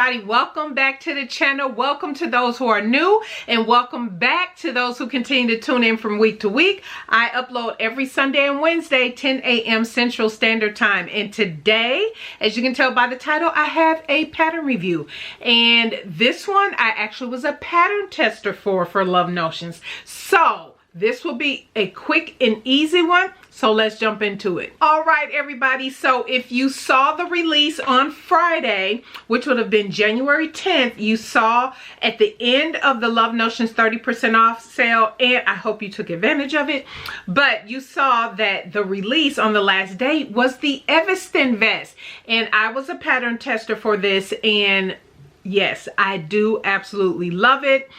everybody, welcome back to the channel. Welcome to those who are new, and welcome back to those who continue to tune in from week to week. I upload every Sunday and Wednesday, 10 a.m. Central Standard Time. And today, as you can tell by the title, I have a pattern review. And this one I actually was a pattern tester for Love Notions. So this will be a quick and easy one. So let's jump into it. All right, everybody. So if you saw the release on Friday, which would have been January 10th, you saw at the end of the Love Notions 30% off sale, and I hope you took advantage of it. But you saw that the release on the last day was the Evanston vest. And I was a pattern tester for this, and yes, I do absolutely love it.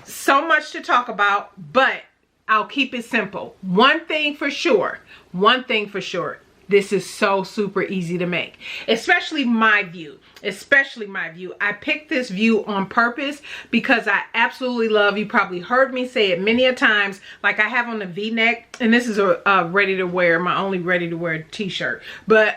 So much to talk about, but I'll keep it simple. One thing for sure, this is so super easy to make, especially my view. I picked this view on purpose because I absolutely love, you probably heard me say it many a times, like I have on the V-neck, and this is a ready to wear, my only ready to wear t-shirt, but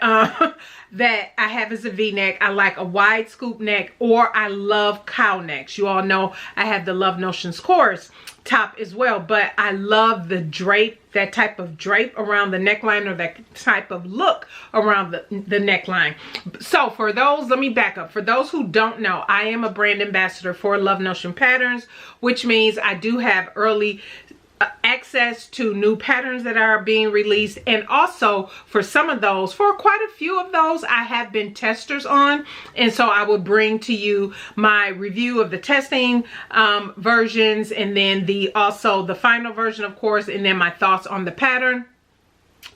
that I have as a V-neck. I like a wide scoop neck, or I love cow necks. You all know I have the Love Notions chorus top as well, but I love the drape, that type of drape around the neckline, or that type of look around the neckline. So for those, let me back up. For those who don't know, I am a brand ambassador for Love Notion Patterns, which means I do have early access to new patterns that are being released, and also for some of those, for quite a few of those, I have been testers on, and so I will bring to you my review of the testing versions, and then also the final version, of course, and then my thoughts on the pattern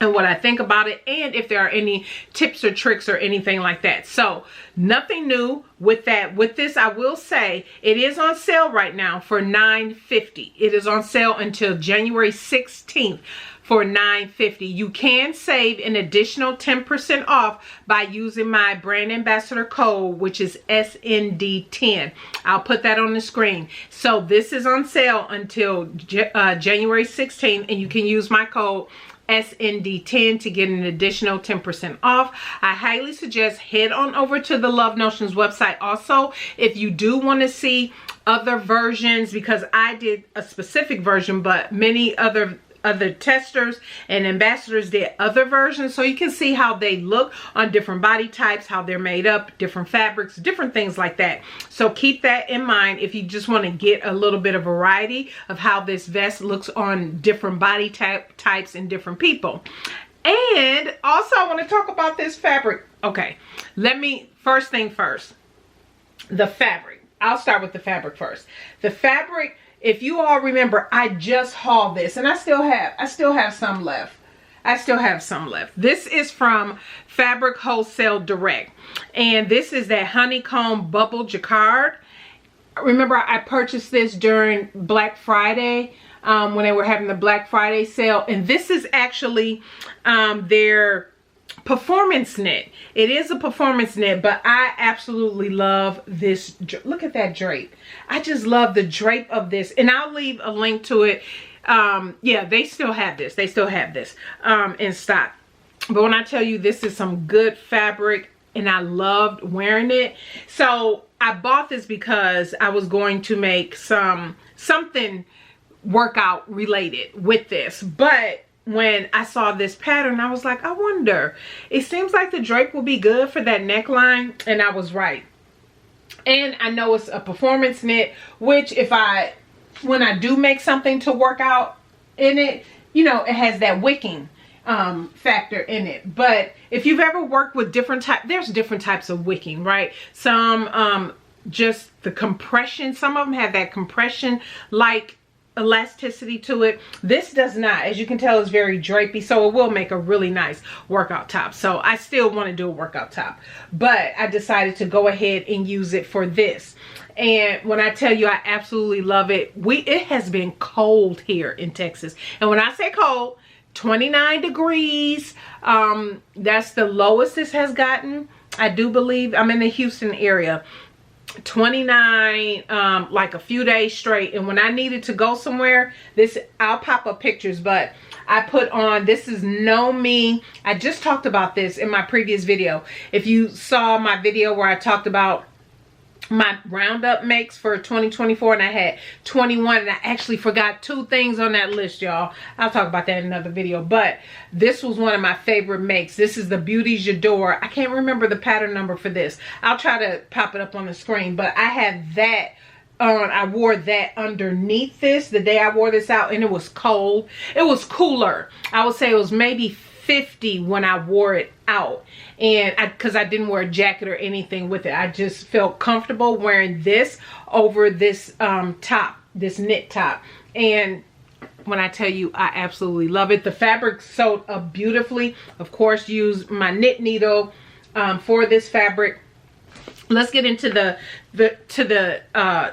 and what I think about it, and if there are any tips or tricks or anything like that. So nothing new with that. With this, I will say it is on sale right now for $9.50. It is on sale until January 16th for $9.50. You can save an additional 10% off by using my brand ambassador code, which is SND10. I'll put that on the screen. So this is on sale until January 16th, and you can use my code SND10 to get an additional 10% off. I highly suggest head on over to the Love Notions website also if you do want to see other versions, because I did a specific version, but many other testers and ambassadors did other versions, so you can see how they look on different body types, how they're made up, different fabrics, different things like that. So keep that in mind if you just want to get a little bit of variety of how this vest looks on different body types and different people. And also I want to talk about this fabric. Okay, first thing first, the fabric. I'll start with the fabric first. The fabric, if you all remember, I just hauled this, and I still have some left. This is from Fabric Wholesale Direct, and this is that honeycomb bubble jacquard. Remember, I purchased this during Black Friday, when they were having the Black Friday sale, and this is actually their performance knit. It is a performance knit, but I absolutely love this. Look at that drape. I just love the drape of this, and I'll leave a link to it. Yeah, they still have this in stock. But when I tell you, this is some good fabric, and I loved wearing it. So I bought this because I was going to make something workout related with this, but when I saw this pattern, I was like, I wonder, it seems like the drape will be good for that neckline, and I was right. And I know it's a performance knit, which when I do make something to work out in it, you know, it has that wicking factor in it. But if you've ever worked with there's different types of wicking, right? Some just the compression, some of them have that compression like elasticity to it. This does not. As you can tell, it's very drapey, so it will make a really nice workout top. So I still want to do a workout top, but I decided to go ahead and use it for this. And when I tell you, I absolutely love it. It has been cold here in Texas, and when I say cold, 29 degrees. That's the lowest this has gotten. I do believe I'm in the Houston area. 29 like a few days straight, and when I needed to go somewhere, I'll pop up pictures, but I put on, this is No Me. I just talked about this in my previous video. If you saw my video where I talked about my roundup makes for 2024, and I had 21, and I actually forgot 2 things on that list, y'all. I'll talk about that in another video, but this was one of my favorite makes. This is the Beauty J'adore. I can't remember the pattern number for this. I'll try to pop it up on the screen, but I have that on. I wore that underneath this the day I wore this out, and it was cold. It was cooler. I would say it was maybe 50 when I wore it out, and because I didn't wear a jacket or anything with it, I just felt comfortable wearing this over this top, this knit top. And when I tell you, I absolutely love it. The fabric sewed up beautifully. Of course, use my knit needle for this fabric. Let's get into the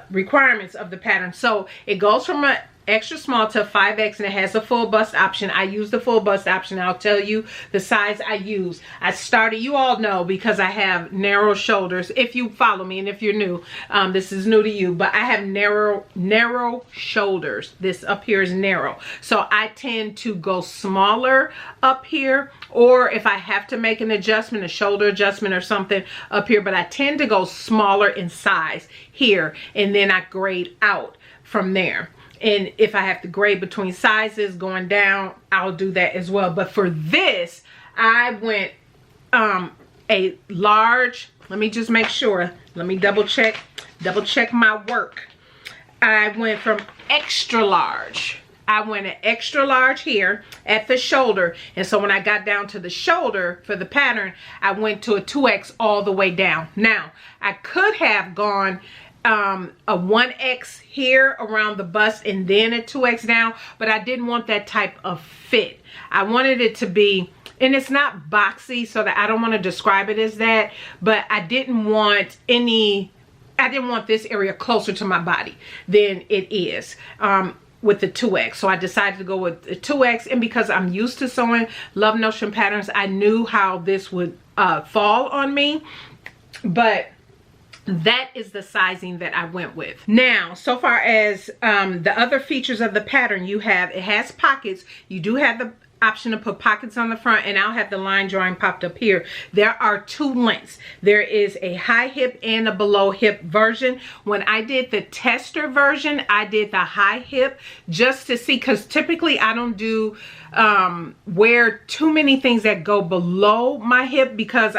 requirements of the pattern. So it goes from a extra small to 5X, and it has a full bust option. I use the full bust option. I'll tell you the size I use. I started, you all know, because I have narrow shoulders. If you follow me, and if you're new, this is new to you, but I have narrow shoulders. This up here is narrow. So I tend to go smaller up here, or if I have to make an adjustment, a shoulder adjustment or something up here, but I tend to go smaller in size here, and then I grade out from there. And if I have to grade between sizes going down, I'll do that as well. But for this, I went a large. Let me just make sure. Let me double check my work. I went from extra large. I went an extra large here at the shoulder. And so when I got down to the shoulder for the pattern, I went to a 2X all the way down. Now, I could have gone a 1X here around the bust and then a 2X down, but I didn't want that type of fit. I wanted it to be, and it's not boxy, so that I don't want to describe it as that, but I didn't want this area closer to my body than it is with the 2X. So I decided to go with the 2X, and because I'm used to sewing Love Notion patterns, I knew how this would fall on me, but that is the sizing that I went with. Now, so far as the other features of the pattern, it has pockets. You do have the option to put pockets on the front, and I'll have the line drawing popped up here. There are 2 lengths. There is a high hip and a below hip version. When I did the tester version, I did the high hip just to see, because typically I don't do wear too many things that go below my hip, because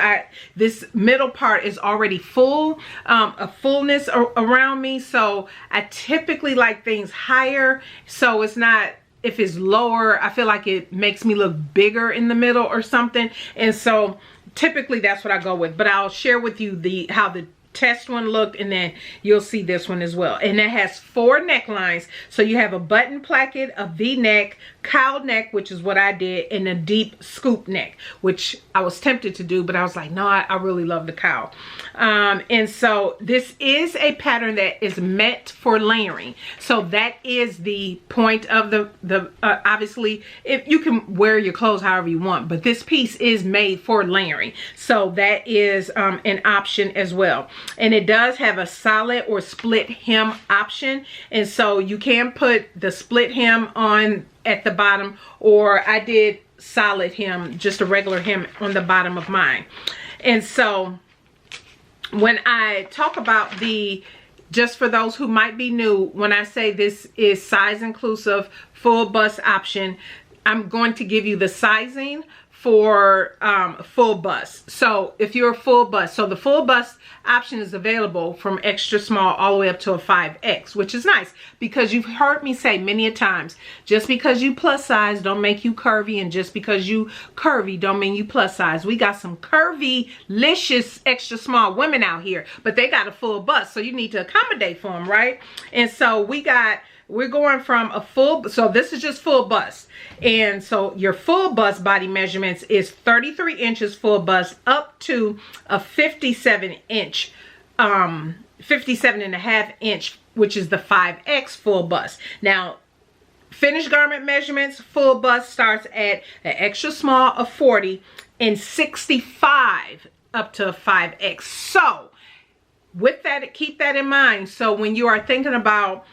this middle part is already full, a fullness around me. So I typically like things higher, so it's not, if it's lower, I feel like it makes me look bigger in the middle or something. And so typically that's what I go with, but I'll share with you how the test one looked, and then you'll see this one as well. And it has 4 necklines. So you have a button placket, a V-neck, cowl neck, which is what I did, and a deep scoop neck, which I was tempted to do, but I was like, no, I really love the cowl. And so this is a pattern that is meant for layering. So that is the point of the obviously, if you can wear your clothes however you want, but this piece is made for layering. So that is an option as well. And it does have a solid or split hem option, and so you can put the split hem on at the bottom, or I did solid hem, just a regular hem on the bottom of mine. And so when I talk about just for those who might be new, when I say this is size inclusive, full bust option, I'm going to give you the sizing for full bust. So if you're a full bust, so the full bust option is available from extra small all the way up to a 5X, which is nice, because you've heard me say many a times, just because you plus size don't make you curvy, and just because you curvy don't mean you plus size. We got some curvy licious extra small women out here, but they got a full bust, so you need to accommodate for them, right? And so we're going from a full, so this is just full bust. And so your full bust body measurements is 33 inches full bust up to a 57 inch, 57 and a half inch, which is the 5X full bust. Now, finished garment measurements, full bust starts at an extra small of 40 and 65 up to a 5X. So with that, keep that in mind. So when you are thinking about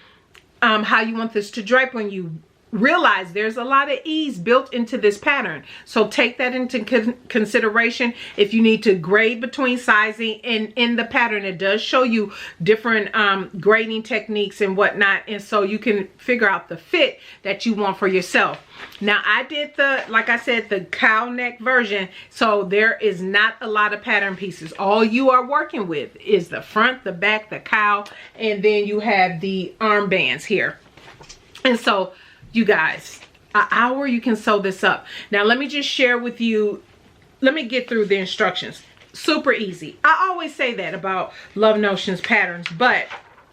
how you want this to drape when you realize there's a lot of ease built into this pattern. So take that into consideration if you need to grade between sizing. And in the pattern, it does show you different grading techniques and whatnot. And so you can figure out the fit that you want for yourself. Now I did like I said, the cow neck version. So there is not a lot of pattern pieces. All you are working with is the front, the back, the cow, and then you have the armbands here. And so you guys, an hour you can sew this up. Now let me just share with you, let me get through the instructions. Super easy. I always say that about Love Notions patterns, but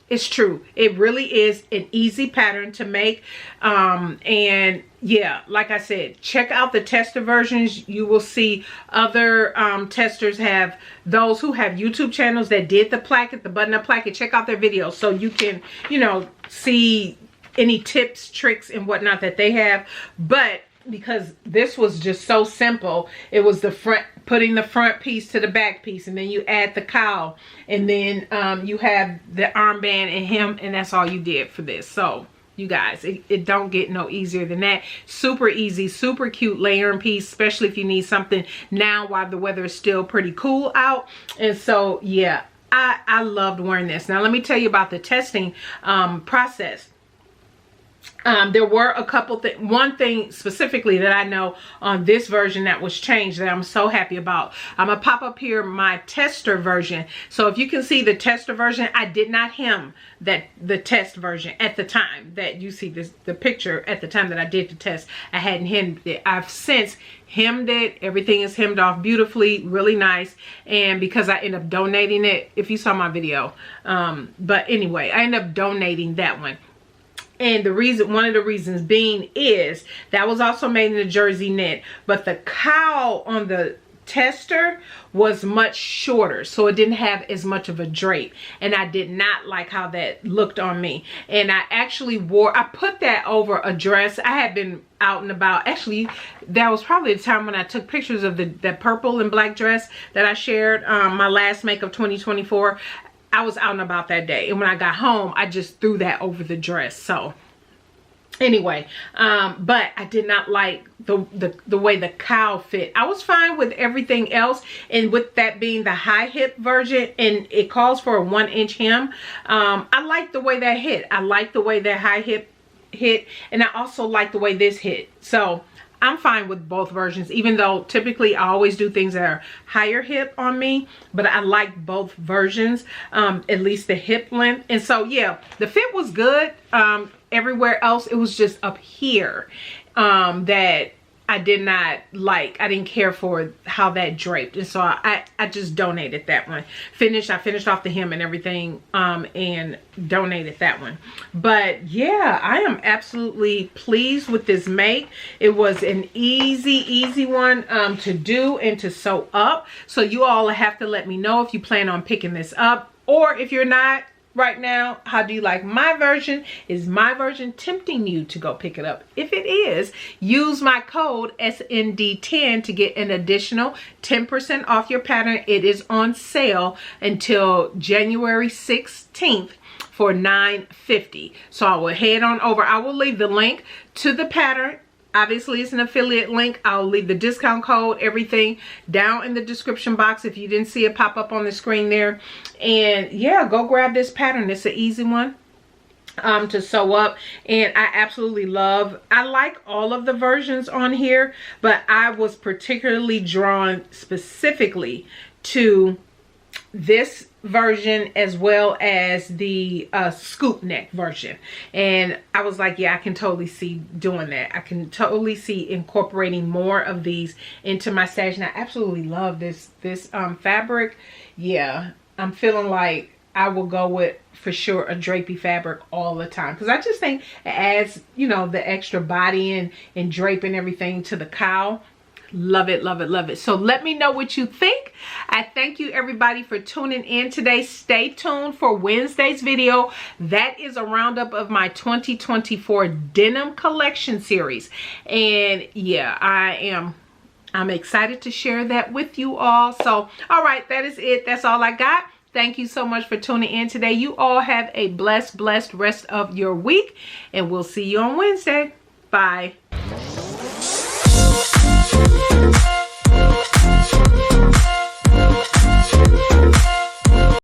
it's true. It really is an easy pattern to make. And yeah, like I said, check out the tester versions. You will see other testers have those who have YouTube channels that did the placket, the button-up placket. Check out their videos so you can, you know, see any tips, tricks, and whatnot that they have. But because this was just so simple, it was the front, putting the front piece to the back piece, and then you add the cowl, and then you have the armband and hem, and that's all you did for this. So you guys, it don't get no easier than that. Super easy, super cute layering piece, especially if you need something now while the weather is still pretty cool out. And so yeah, I loved wearing this. Now let me tell you about the testing process. There were a couple things. One thing specifically that I know on this version that was changed that I'm so happy about. I'm gonna pop up here my tester version. So if you can see the tester version, I did not hem the test version at the time that you see the picture. At the time that I did the test, I hadn't hemmed it. I've since hemmed it. Everything is hemmed off beautifully, really nice. And because I ended up donating it, if you saw my video, but anyway, I ended up donating that one. And the reason, one of the reasons being is that was also made in a jersey knit, but the cowl on the tester was much shorter, so it didn't have as much of a drape, and I did not like how that looked on me. And I actually I put that over a dress. I had been out and about. Actually, that was probably the time when I took pictures of that purple and black dress that I shared, my last make of 2024. I was out and about that day, and when I got home, I just threw that over the dress. So anyway, but I did not like the way the cowl fit. I was fine with everything else, and with that being the high hip version, and it calls for a 1-inch hem. I like the way that hit. I like the way that high hip hit, and I also like the way this hit. So I'm fine with both versions, even though typically I always do things that are higher hip on me, but I like both versions, at least the hip length. And so yeah, the fit was good. Everywhere else, it was just up here that I did not like. I didn't care for how that draped, and so I just donated that one. I finished off the hem and everything, and donated that one. But yeah, I am absolutely pleased with this make. It was an easy one to do and to sew up. So you all have to let me know if you plan on picking this up, or if you're not right now, how do you like my version? Is my version tempting you to go pick it up? If it is, use my code SND10 to get an additional 10% off your pattern. It is on sale until January 16th for $9.50. So I will head on over. I will leave the link to the pattern. Obviously, it's an affiliate link. I'll leave the discount code, everything down in the description box if you didn't see it pop up on the screen there. And yeah, go grab this pattern. It's an easy one to sew up, and I absolutely love. I like all of the versions on here, but I was particularly drawn specifically to this version as well as the scoop neck version, and I was like, yeah, I can totally see doing that. I can totally see incorporating more of these into my stash, and I absolutely love this fabric. Yeah, I'm feeling like I will go with, for sure, a drapey fabric all the time, because I just think it adds, you know, the extra body and drape and everything to the cowl. Love it, love it, love it. So let me know what you think. I thank you everybody for tuning in today. Stay tuned for Wednesday's video. That is a roundup of my 2024 denim collection series. And yeah, I'm excited to share that with you all. So all right, that is it. That's all I got. Thank you so much for tuning in today. You all have a blessed rest of your week, and we'll see you on Wednesday. Bye.